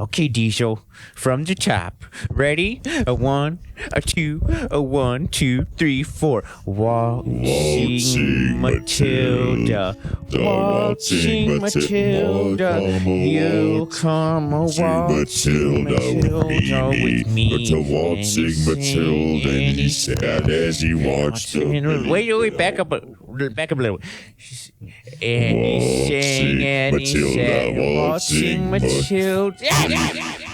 Okay, Diesel, from the top. Ready? A 1, a 2, a 1, 2, 3, 4. Waltzing Matilda. Waltzing Matilda. You'll come a waltzing Matilda with me. To waltzing Matilda, and he sat as he watched the... Wait, back up a little. And he sang and he said, waltzing Matilda.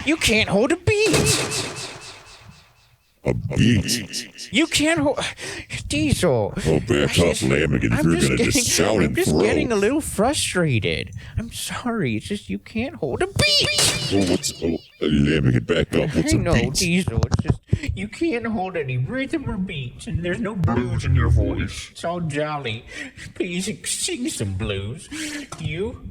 You can't hold a beat. A beat? You can't hold... Diesel. Oh, back up, Lammagin, if you're going to just shout and throw. I'm just getting a little frustrated. I'm sorry. It's just you can't hold a beat. Lammagin, back up. What's a beat? I know, Diesel. It's just you can't hold any rhythm or beats, and there's no blues in your voice. It's all jolly. Please sing some blues. You?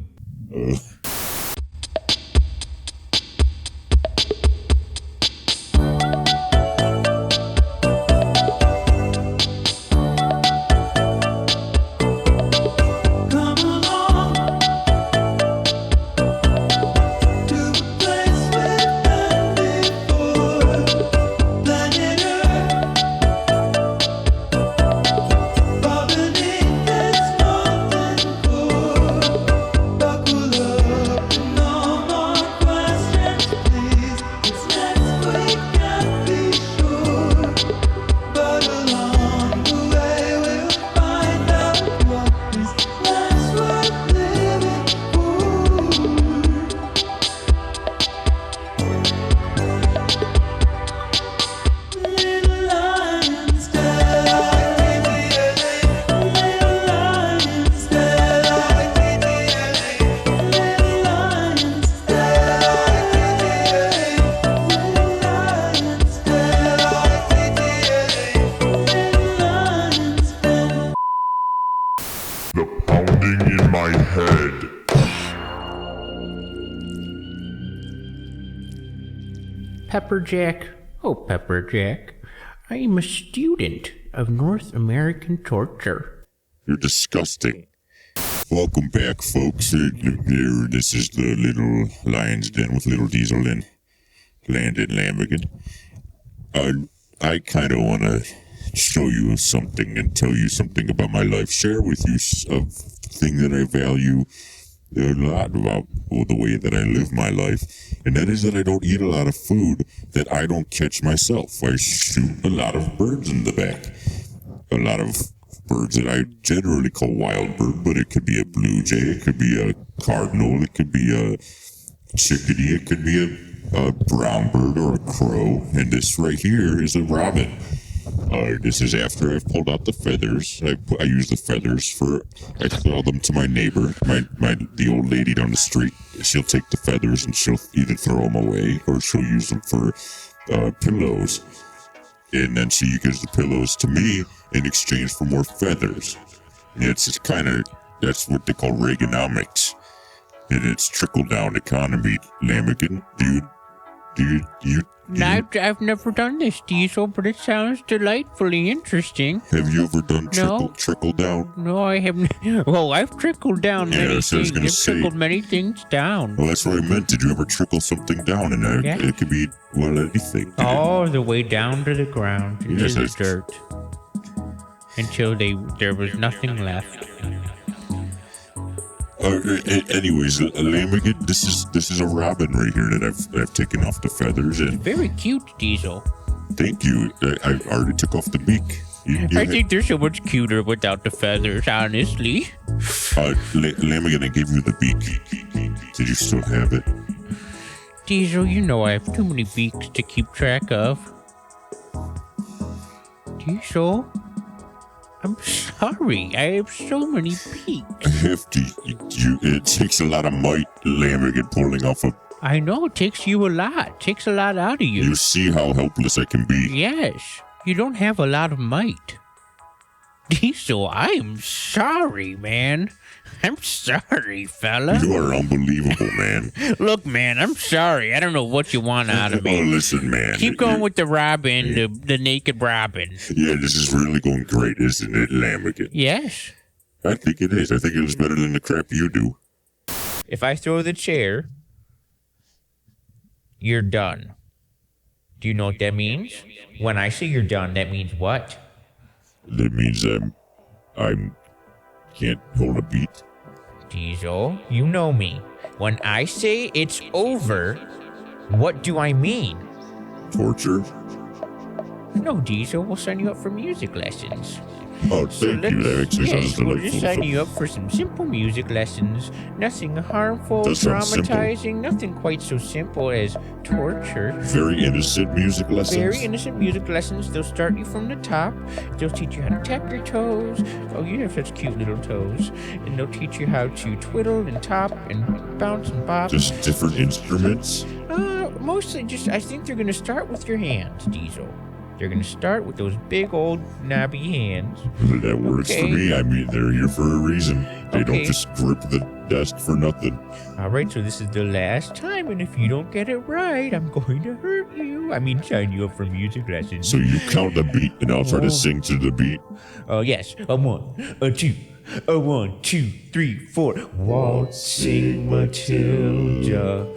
Pepperjack, oh Pepperjack, I am a student of North American torture. You're disgusting. Welcome back, folks. This is the Little Lion's Den with Little Diesel and Landon Lammagin. I kind of want to show you something and tell you something about my life. Share with you a thing that I value a lot about the way that I live my life, and that is that I don't eat a lot of food that I don't catch myself. I shoot a lot of birds in the back. A lot of birds that I generally call wild bird, but it could be a blue jay, it could be a cardinal, it could be a chickadee, it could be a brown bird or a crow, and this right here is a robin. This is after I've pulled out the feathers. I use the feathers I sell them to my neighbor, the old lady down the street. She'll take the feathers and she'll either throw them away or she'll use them for pillows. And then she gives the pillows to me in exchange for more feathers. And that's what they call Reaganomics. And it's trickle-down economy, Lammagin. I've never done this, Diesel, but it sounds delightfully interesting. Have you ever done trickle down? No, I haven't. Well, I've trickled down many things. I've trickled many things down. Well, that's what I meant. Did you ever trickle something down? And it could be, anything. All the way down to the ground, into the dirt, until there was nothing left. Anyways, Lammagin, this is a robin right here that I've taken off the feathers and very cute, Diesel. Thank you. I already took off the beak. I think they're so much cuter without the feathers, honestly. Lammagin, I gave you the beak. Did you still have it? Diesel, you know I have too many beaks to keep track of. Diesel? I'm sorry, I have so many beaks. It takes a lot of might, Lammagin, pulling off a... I know, it takes you a lot. It takes a lot out of you. You see how helpless I can be. Yes, you don't have a lot of might. Diesel, I am sorry, man. I'm sorry, fella. You are unbelievable, man. Look, man, I'm sorry. I don't know what you want out of me. Oh, listen, man. Keep going with the robin, the naked robin. Yeah, this is really going great, isn't it, Lammagin? Yes. I think it is. I think it is better than the crap you do. If I throw the chair You're done. Do you know what that means? When I say you're done, that means what? That means I'm can't hold a beat. Diesel, you know me. When I say it's over, what do I mean? Torture? No, Diesel, we'll sign you up for music lessons. Oh, thank you. That actually sounds we'll just sign delightful. you up for some simple music lessons. Nothing harmful, That sounds traumatizing, nothing quite so simple as torture. Very innocent music lessons. Very innocent music lessons. They'll start you from the top. They'll teach you how to tap your toes. Oh, you have such cute little toes. And they'll teach you how to twiddle and top and bounce and bop. Just different instruments. Mostly just, I think they're going to start with your hands, Diesel. They're going to start with those big old knobby hands. That works for me. I mean, they're here for a reason. They don't just grip the desk for nothing. All right, so this is the last time, and if you don't get it right, I'm going to hurt you. I mean, sign you up for music lessons. So you count the beat, and I'll try to sing to the beat. Oh, yes. A 1, a 2, a 1, 2, 3, 4. Waltzing Matilda.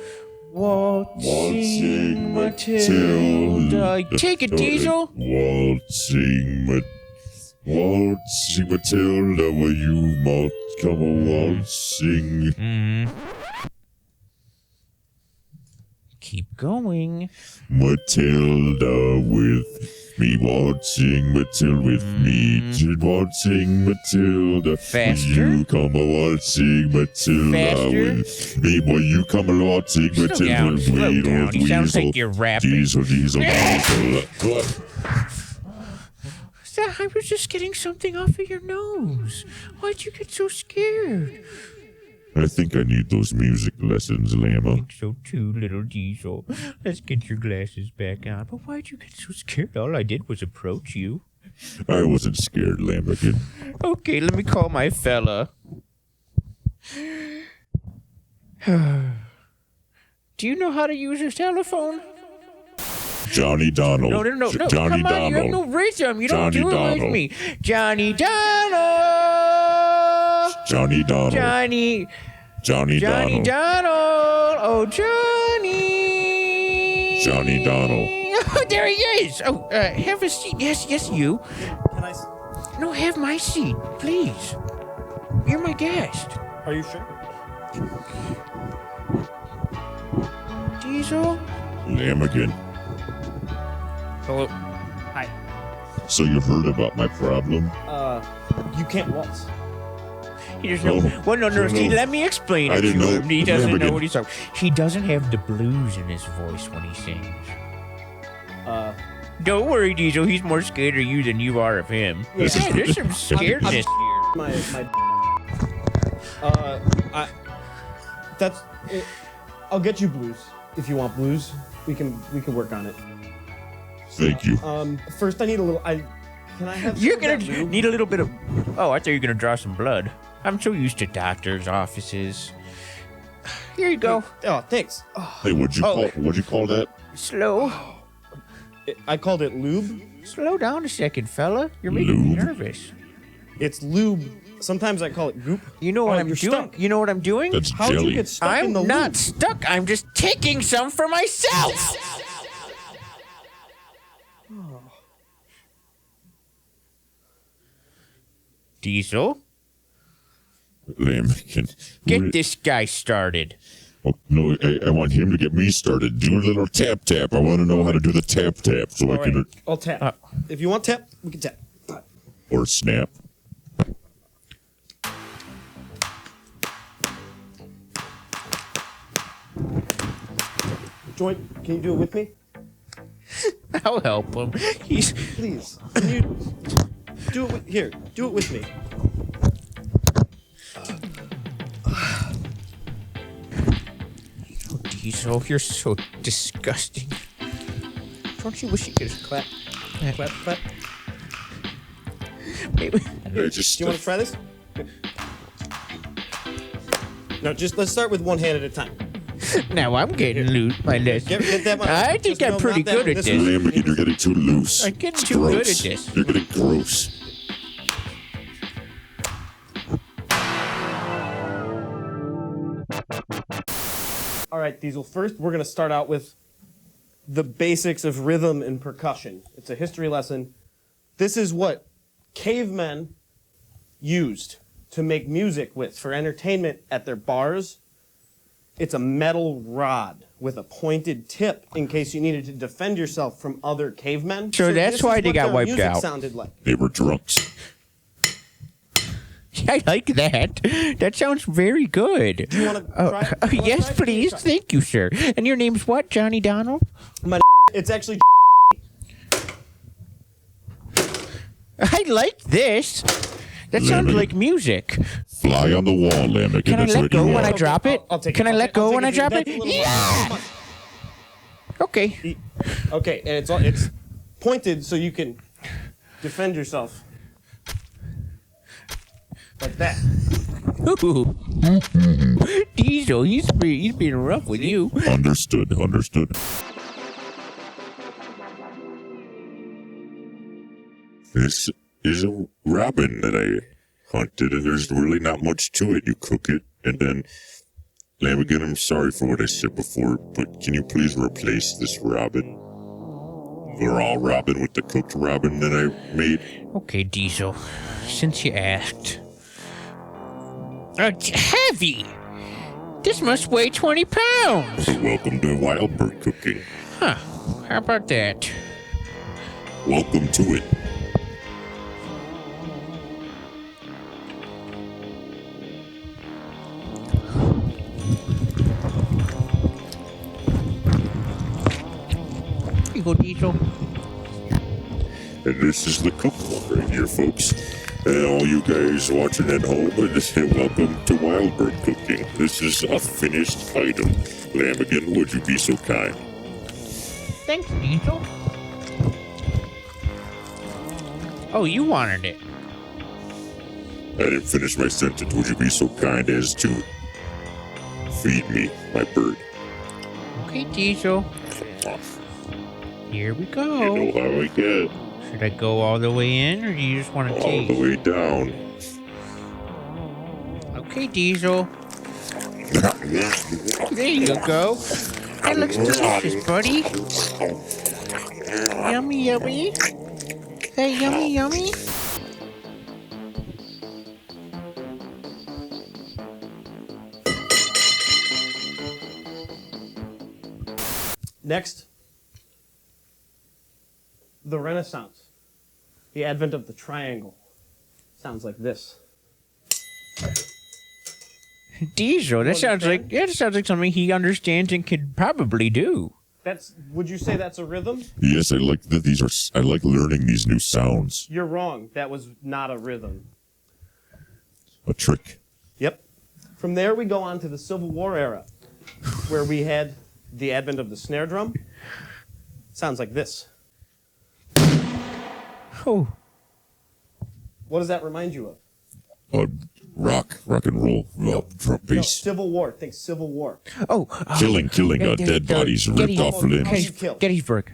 Waltzing Matilda. Take it, Diesel. Waltzing Matilda, will you come a waltzing? Keep going. Matilda with me, waltzing Matilda with me, waltzing Matilda. Faster. Will you come a waltzing Matilda Faster. with me? Will you come a waltzing Matilda? Slow down. You sound like you're rapping. Diesel. I was just getting something off of your nose. Why'd you get so scared? I think I need those music lessons, I Llama. think so too, little Diesel. Let's get your glasses back on. But why'd you get so scared? All I did was approach you. I wasn't scared, Lammagin. Okay, let me call my fella. Do you know how to use a telephone? Jonny Donall. No. Jonny Come on, you have no Donall. rhythm. You don't Jonny do it Donall. with me. Jonny Donall. Jonny Donall. Johnny Donall. Donall. Oh, Johnny. Johnny Donall. Oh, there he is. Oh, have a seat. Yes, you. Can I? No, have my seat, please. You're my guest. Are you sure? Diesel. Lammagin. Hello. Hi. So you heard about my problem? You can't waltz. He doesn't know. No. Well, no. No. See, let me explain I it didn't to know. him. He doesn't know Lammagin. what he's talking. He doesn't have the blues in his voice when he sings. Don't worry, Diesel. He's more scared of you than you are of him. This is- There's some scaredness here. That's it. I'll get you blues if you want blues. We can work on it. Thank you. First I need a little. Can I have? You're some of gonna that lube? need a little bit of. Oh, I thought you were gonna draw some blood. I'm so used to doctors' offices. Here you go. Oh, thanks. Oh, Hey, what'd you call that? Slow. I called it lube. Slow down a second, fella. You're making me Lube? nervous. It's lube. Sometimes I call it goop. You know what Oh, I'm you're doing? stuck. You know what I'm doing? That's How'd jelly. you get stuck in the I'm not lube? stuck. I'm just taking some for myself. Diesel, Lammagin. get this guy started. Oh, no, I want him to get me started. Do a little tap tap. I want to know how to do the tap tap so I All can right, I'll tap. If you want tap, we can tap. or snap. Joint, can you do it with me? I'll help him. He's Please. Can you do it with, here, do it with me. Diesel. You're so disgusting. Don't you wish you could just clap? Clap, clap. Maybe. I just Do you want to try this? No, just let's start with one hand at a time. Now I'm getting loose. My lesson. Get that one. I think Just I'm no, pretty not that good one, at this this. one. Lammagin, you're getting too loose. I'm getting It's too good gross. at this. You're getting gross. All right, Diesel. First, we're gonna start out with the basics of rhythm and percussion. It's a history lesson. This is what cavemen used to make music with for entertainment at their bars. It's a metal rod with a pointed tip in case you needed to defend yourself from other cavemen. So that's why they got wiped out. Sounded like. They were drunks. I like that. That sounds very good. Do you want to try? Yes, please. Thank you, sir. And your name's what, Jonny Donall? It's actually. I like this. That sounds like music. Fly on the wall, Lammagin. Can I let go when I drop it? I'll take it. Can I let go when I drop That's it? a little Yeah. more. Okay. Okay, and it's pointed so you can defend yourself. Like that. Ooh. Diesel, he's being rough with you. Understood. This is a robin that I hunted, and there's really not much to it. You cook it, and then, Lammagin, I'm sorry for what I said before, but can you please replace this robin? The raw robin with the cooked robin that I made? Okay, Diesel, since you asked. Heavy! This must weigh 20 pounds! Welcome to wild bird cooking. Huh, how about that? Welcome to it. Here you go, Diesel. And this is the cooked one right here, folks. And all you guys watching at home, welcome to Wild Bird Cooking. This is a finished item. Lammagin, would you be so kind? Thanks, Diesel. Oh, you wanted it. I didn't finish my sentence. Would you be so kind as to feed me, my bird? Okay, Diesel. Here we You go. know how I get. Should I go all the way in, or do you just want to All taste? the way down. Okay, Diesel. There you go. That looks delicious, buddy. Yummy, yummy. Hey, yummy, yummy. Next, the Renaissance. The advent of the triangle. Sounds like this. Diesel, that sounds like something he understands and could probably do. Would you say that's a rhythm? Yes, I like that. I like learning these new sounds. You're wrong. That was not a rhythm. A trick. Yep. From there, we go on to the Civil War era, where we had the advent of the snare drum. Sounds like this. Oh. What does that remind you of? Rock and roll, drum No, bass. Civil War. Think Civil War. Oh. Killing, dead bodies, ripped off limbs. Gettysburg.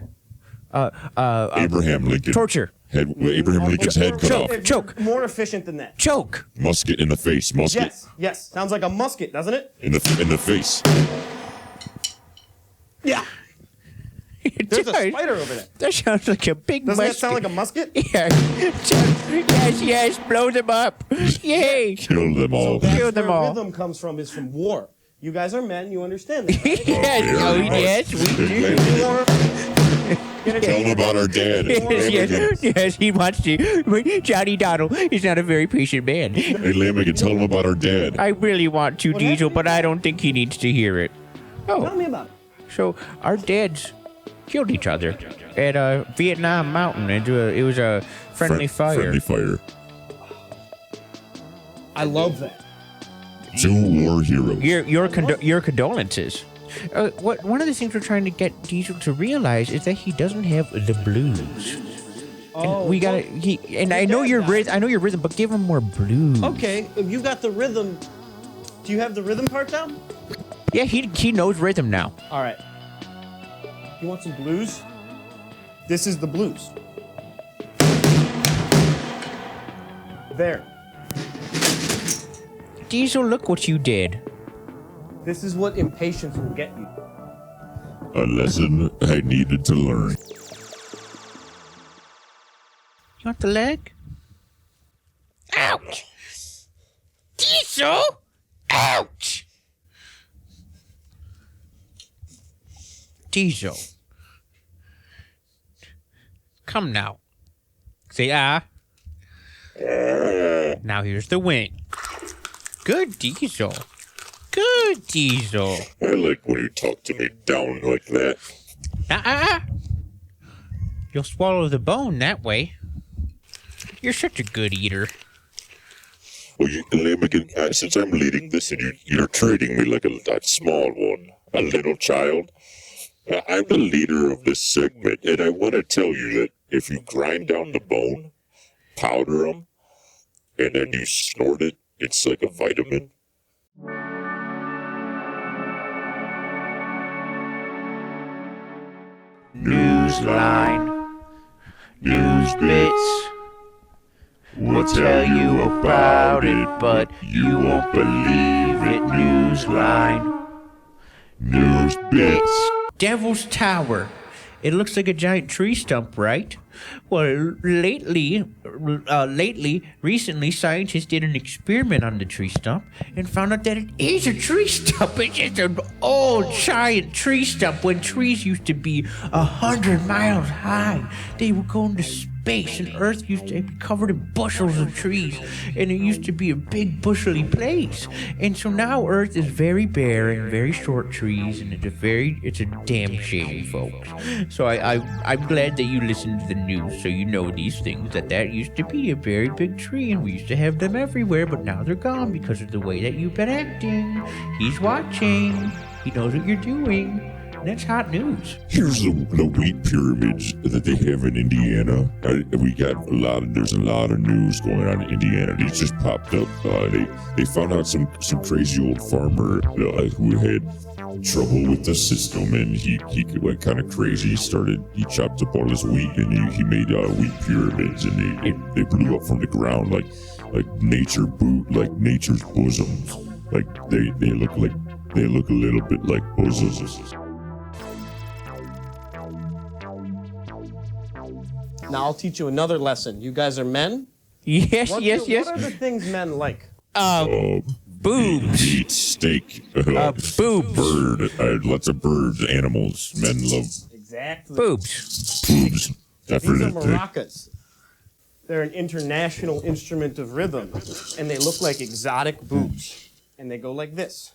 Abraham Lincoln. Torture. Abraham Lincoln's head cut off. Choke. More efficient than that. Choke. Musket in the face. Musket Yes. Sounds like a musket, doesn't it? in the face. Yeah. There's a spider over there. That sounds like a big Doesn't that musket. sound like a musket? Yeah. Yes, blow them up. Yay. Kill them all. That's Kill them where all. rhythm comes from, is from war. You guys are men, you understand that, right? Yes, we do. War. Tell them about our dad. Yes, he wants to. But Jonny Donall is not a very patient man. Hey, Lammagin, tell them about our dad. I really want to, Diesel, but I don't think he needs to hear it. Tell Oh, me about it. so our dads killed each other at Vietnam Mountain. It was a friendly fire. Friendly fire. I love that. Two war heroes. Your condolences. One of the things we're trying to get Diesel to realize is that he doesn't have the blues. And we gotta. I know your rhythm, but give him more blues. Okay, if you got the rhythm, do you have the rhythm part down? Yeah, he knows rhythm now. All right. You want some blues? This is the blues. There. Diesel, look what you did. This is what impatience will get you. A lesson I needed to learn. You want the leg? Ouch! Diesel! Ouch! Diesel. Come now. Say ah. Now here's the win. Good Diesel. Good Diesel. I like when you talk to me down like that. You'll swallow the bone that way. You're such a good eater. Well, Lammagin, since I'm leading this and you're treating me like a small one, a little child, I'm the leader of this segment, and I want to tell you that if you grind down the bone, powder them, and then you snort it, it's like a vitamin. Newsline. News bits. We'll tell you about it, but you won't believe it. Newsline. News bits. Devil's Tower. It looks like a giant tree stump, right? Well, recently, scientists did an experiment on the tree stump and found out that it is a tree stump. It's just an old giant tree stump when trees used to be 100 miles high. They were going to space, and Earth used to be covered in bushels of trees, and it used to be a big bushely place. And so now Earth is very bare and very short trees, and it's a damn shame, folks. So I'm glad that you listened to the news, so you know these things, that used to be a very big tree, and we used to have them everywhere, but now they're gone because of the way that you've been acting. He's watching. He knows what you're doing. And that's hot news. Here's the wheat pyramids that they have in Indiana. There's a lot of news going on in Indiana. These just popped up. They found out some crazy old farmer who had trouble with the system, and he went kind of crazy. He chopped up all his wheat, and he made wheat pyramids, and they blew up from the ground like nature's bosoms. Like they look a little bit like bosoms. Now I'll teach you another lesson. You guys are men? Yes. What are the things men like? Boobs. Meat, steak, boobs. Bird, lots of birds, animals. Men love Exactly. Boobs. boobs. These are Definitely. maracas. They're an international instrument of rhythm, and they look like exotic boobs. And they go like this.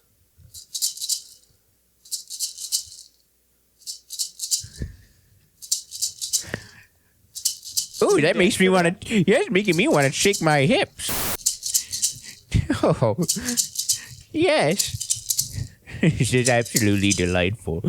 Ooh, that makes me want to. Yeah, it's making me want to shake my hips. Oh, yes. This is absolutely delightful.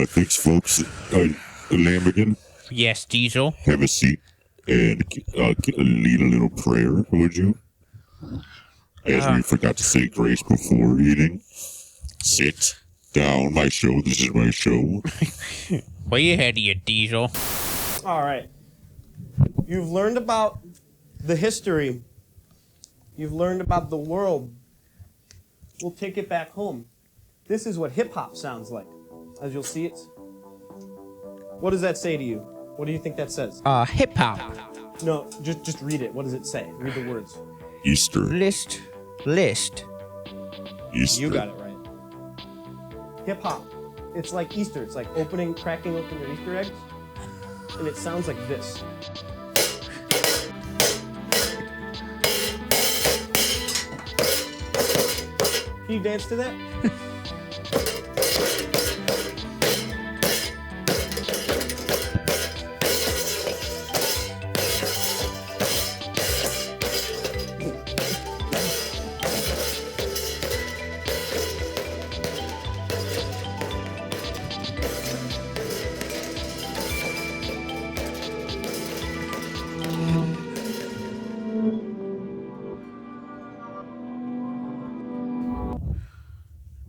Thanks, folks. Lammagin, Yes, Diesel. have a seat and lead a little prayer, would you? As we forgot to say grace before eating. Sit down. My show. This is my show. Way ahead of you, Diesel. All right. You've learned about the history. You've learned about the world. We'll take it back home. This is what hip-hop sounds like, as you'll see it. What does that say to you? What do you think that says? Hip hop. No, just read it. What does it say? Read the words. Easter. List. Easter. You got it right. Hip-hop. It's like Easter. It's like cracking open your Easter eggs. And it sounds like this. Can you dance to that?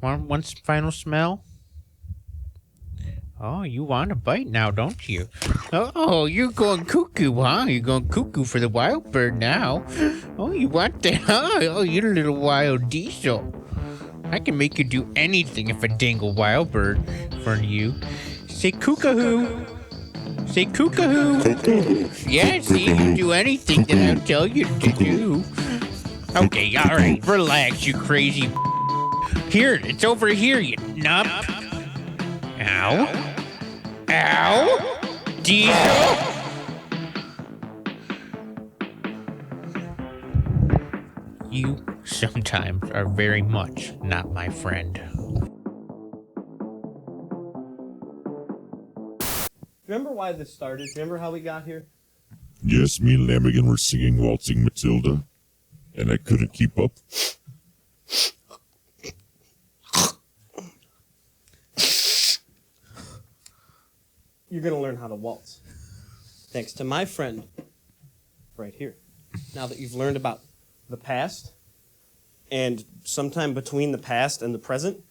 One final smell? Oh, you want a bite now, don't you? Oh, you're going cuckoo, huh? You're going cuckoo for the wild bird now. Oh, you want that, huh? Oh, you're a little wild diesel. I can make you do anything if I dangle wild bird in front of you. Say cuckoo. Say cuckoo. Yeah, see, you can do anything that I tell you to do. Okay, all right, relax, you crazy. Here, it's over here, you nup. Ow. Ow. Diesel. You sometimes are very much not my friend. Remember why this started? Remember how we got here? Yes, me and Lammagin were singing Waltzing Matilda, and I couldn't keep up. You're going to learn how to waltz. Thanks to my friend right here. Now that you've learned about the past, and sometime between the past and the present,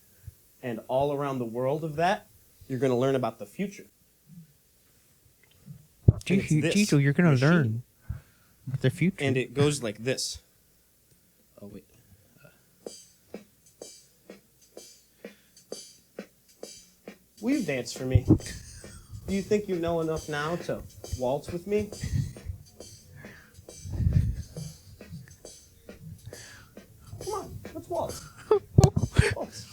and all around the world of that, you're going to learn about the future. Tito, you're going to learn about the future. And it goes like this. Oh, wait. Will you dance for me? Do you think you know enough now to waltz with me? Come on, let's waltz. Waltz.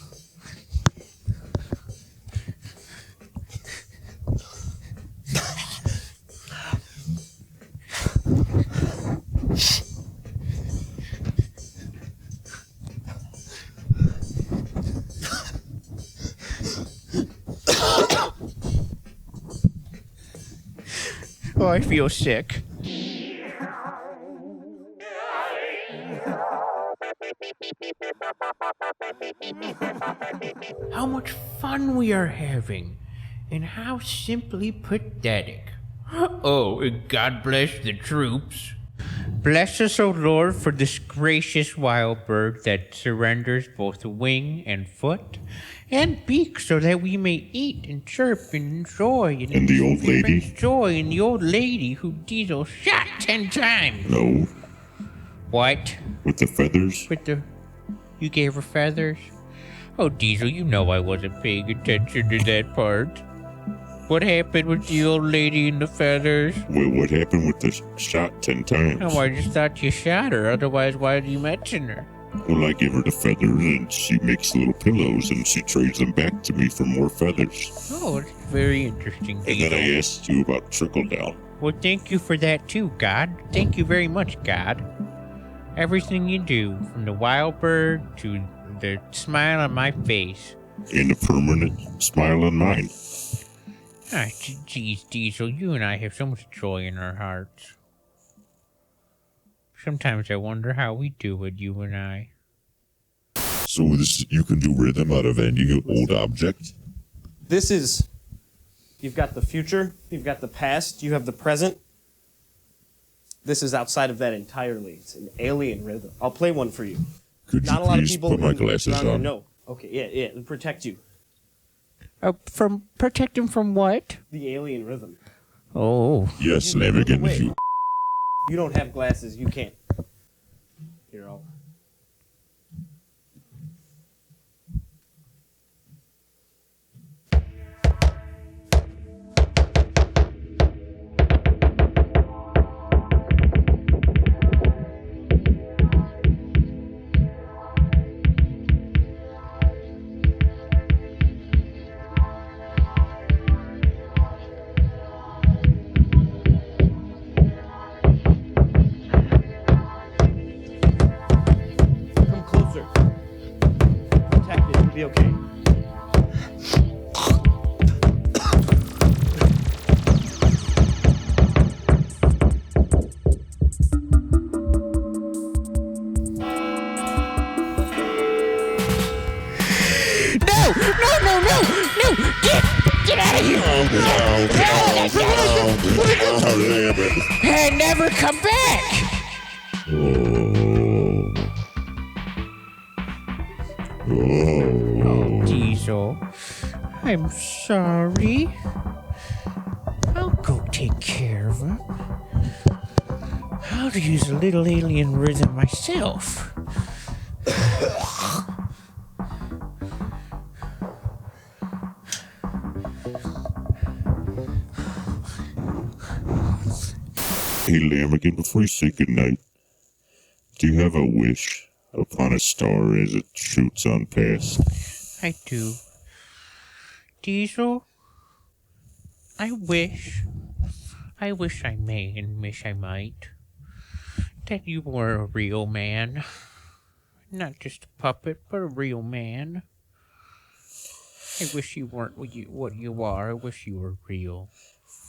Oh, I feel sick. How much fun we are having, and how simply pathetic. Oh, and God bless the troops. Bless us, O Lord, for this gracious wild bird that surrenders both wing and foot and beak, so that we may eat and chirp and enjoy. And the old lady? Enjoy, and the old lady who Diesel shot 10 times. No. What? With the feathers? You gave her feathers? Oh, Diesel, you know I wasn't paying attention to that part. What happened with the old lady and the feathers? Well, what happened with the shot 10 times? Oh, I just thought you shot her. Otherwise, why did you mention her? Well, I give her the feathers, and she makes little pillows, and she trades them back to me for more feathers. Oh, it's very interesting, And Diesel. then I asked you about trickle down. Well, thank you for that too, God. Thank you very much, God. Everything you do, from the wild bird to the smile on my face. And a permanent smile on mine. Ah, geez, Diesel, you and I have so much joy in our hearts. Sometimes I wonder how we do it, you and I. So you can do rhythm out of any old object? This is, you've got the future, you've got the past, you have the present. This is outside of that entirely. It's an alien rhythm. I'll play one for you. Could Not you a lot of please people put my in- glasses around here on? know. Okay, yeah, it'll protect you. From protect him from what? The alien rhythm. Oh. Yes, You- Lammagin, wait. if you... You don't have glasses, you can't. Here, I'll... Come closer. Protect it, it'll be okay. No! Get out of here! And never come back! Oh. Diesel. I'm sorry. I'll go take care of him. I'll use a little alien rhythm myself. Hey, Lammagin, before you say goodnight, do you have a wish upon a star as it shoots on past? I do. Diesel, I wish I may and wish I might, that you were a real man. Not just a puppet, but a real man. I wish you weren't what you are. I wish you were real.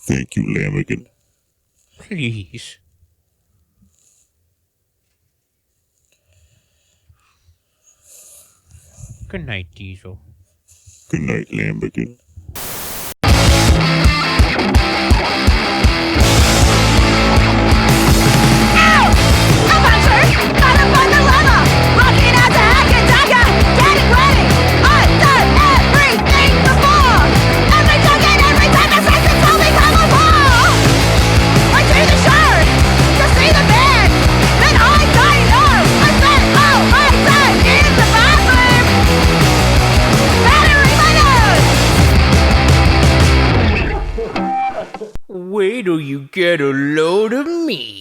Thank you, Lammagin. Please. Good night, Diesel. Good night, Lammagin. Wait till you get a load of me.